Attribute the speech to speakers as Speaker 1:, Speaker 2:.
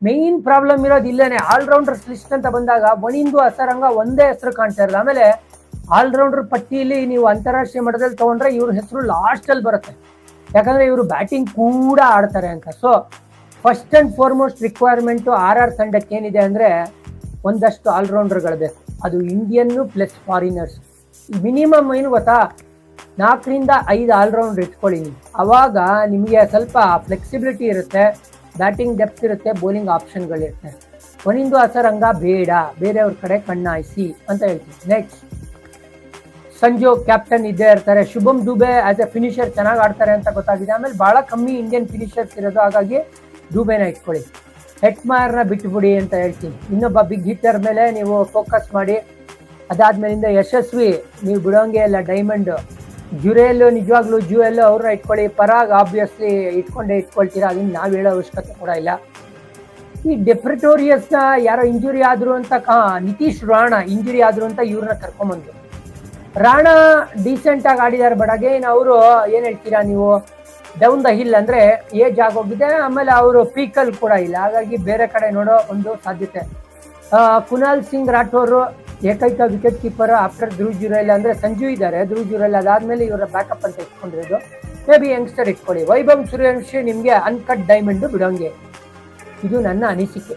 Speaker 1: Main problem ಇರೋದು ಇಲ್ಲೇನೆ. All-rounders list ಅಂತ ಬಂದಾಗ ವನಿಂದು ಅಸರಂಗ ಒಂದೇ ಹೆಸರು ಕಾಣ್ತಾ ಇರಲ್ಲ. ಆಮೇಲೆ ಆಲ್ರೌಂಡರ್ ಪಟ್ಟಿಯಲ್ಲಿ ನೀವು ಅಂತಾರಾಷ್ಟ್ರೀಯ ಮಟ್ಟದಲ್ಲಿ ತಗೊಂಡ್ರೆ ಇವ್ರ ಹೆಸರು ಲಾಸ್ಟ್ ಅಲ್ಲಿ ಬರುತ್ತೆ, ಯಾಕಂದ್ರೆ ಇವರು ಬ್ಯಾಟಿಂಗ್ ಕೂಡ ಆಡ್ತಾರೆ ಅಂತ. So first and foremost requirement RR ತಂಡಕ್ಕೆ ಏನಿದೆ ಅಂದ್ರೆ ಒಂದಷ್ಟು ಆಲ್ರೌಂಡರ್ಗಳು ಬೇಕು. ಅದು ಇಂಡಿಯನ್ ಪ್ಲಸ್ ಫಾರಿನರ್ಸ್. ಮಿನಿಮಮ್ ಏನು ಗೊತ್ತಾ, 4 ರಿಂದ 5 ಆಲ್ರೌಂಡರ್ ಇಟ್ಕೊಳ್ಳಿ ನೀವು. ಅವಾಗ ನಿಮಗೆ ಸ್ವಲ್ಪ ಫ್ಲೆಕ್ಸಿಬಿಲಿಟಿ ಇರುತ್ತೆ, ಬ್ಯಾಟಿಂಗ್ ಡೆಪ್ತ್ ಇರುತ್ತೆ, ಬೌಲಿಂಗ್ ಆಪ್ಷನ್ಗಳಿರುತ್ತೆ. ವನಿಂದು ಅಸರಂಗ ಬೇಡ, ಬೇರೆಯವ್ರ ಕಡೆ ಕಣ್ಣಾಯಿಸಿ ಅಂತ ಹೇಳ್ತೀನಿ. ನೆಕ್ಸ್ಟ್ ಸಂಜು ಕ್ಯಾಪ್ಟನ್ ಇದ್ದೇ ಇರ್ತಾರೆ. Shubham Dube as a finisher ಚೆನ್ನಾಗಿ ಆಡ್ತಾರೆ ಅಂತ ಗೊತ್ತಾಗಿದೆ. ಆಮೇಲೆ ಬಹಳ ಕಮ್ಮಿ ಇಂಡಿಯನ್ ಫಿನಿಷರ್ಸ್ ಇರೋದು, ಹಾಗಾಗಿ ದುಬೆನ ಇಟ್ಕೊಳ್ಳಿ. ಹೆಟ್ಮಾಯರ್ನ ಬಿಟ್ಟುಬಿಡಿ ಅಂತ ಹೇಳ್ತೀನಿ. ಇನ್ನೊಬ್ಬ ಬಿಗ್ ಹಿಟ್ಟರ್ ಮೇಲೆ ನೀವು ಫೋಕಸ್ ಮಾಡಿ. ಅದಾದ್ಮೇಲಿಂದ ಯಶಸ್ವಿ ನೀವು ಬಿಡೋಂಗೆ ಇಲ್ಲ. ಡೈಮಂಡ್ ಜುರೇಲ್ ನಿಜವಾಗ್ಲೂ ಜುವೆಲ್ ಅವ್ರನ್ನ ಇಟ್ಕೊಳ್ಳಿ. ಪರಾಗ್ ಆಬ್ವಿಯಸ್ಲಿ ಇಟ್ಕೊಳ್ತೀರಾ, ಅದನ್ನ ನಾವು ಹೇಳೋ ಅವಶ್ಯಕತೆ ಕೂಡ ಇಲ್ಲ. ಈ ಡೆಪ್ರಿಟೋರಿಯಸ್ನ ಯಾರೋ ಇಂಜುರಿ ಆದ್ರು ಅಂತ, ನಿತೀಶ್ ರಾಣಾ ಇಂಜುರಿ ಆದ್ರು ಅಂತ ಇವ್ರನ್ನ ಕರ್ಕೊಂಬಂದ್ರು. ರಾಣಾ ಡೀಸೆಂಟ್ ಆಗಿ ಆಡಿದಾರೆ, ಬಟ್ ಅಗೇನ್ ಅವರು ಏನ್ ಹೇಳ್ತೀರಾ ನೀವು, ಡೌನ್ ದ ಹಿಲ್ ಅಂದ್ರೆ ಏಜ್ ಆಗೋಗಿದೆ. ಆಮೇಲೆ ಅವರು ಪೀಕಲ್ ಕೂಡ ಇಲ್ಲ, ಹಾಗಾಗಿ ಬೇರೆ ಕಡೆ ನೋಡೋ ಒಂದು ಸಾಧ್ಯತೆ. ಕುನಾಲ್ ಸಿಂಗ್ ರಾಠೋರ್ ಏಕೈಕ wicket keeper after Dhruv Jurel. ಅಂದ್ರೆ ಸಂಜು ಇದ್ದಾರೆ, ಧ್ರುವ್ ಜುರೇಲ್ ಅದಾದ್ಮೇಲೆ ಇವರ ಬ್ಯಾಕಪ್ ಅಂತ ಇಟ್ಕೊಂಡಿರೋದು. ಮೇ ಬಿ ಯಂಗ್ಸ್ಟರ್ ಇಟ್ಕೊಳ್ಳಿ. ವೈಭವ್ ಸೂರ್ಯವಂಶಿ ನಿಮ್ಗೆ ಅನ್ಕಟ್ ಡೈಮಂಡ್ ಬಿಡೋಂಗೆ. ಇದು ನನ್ನ ಅನಿಸಿಕೆ.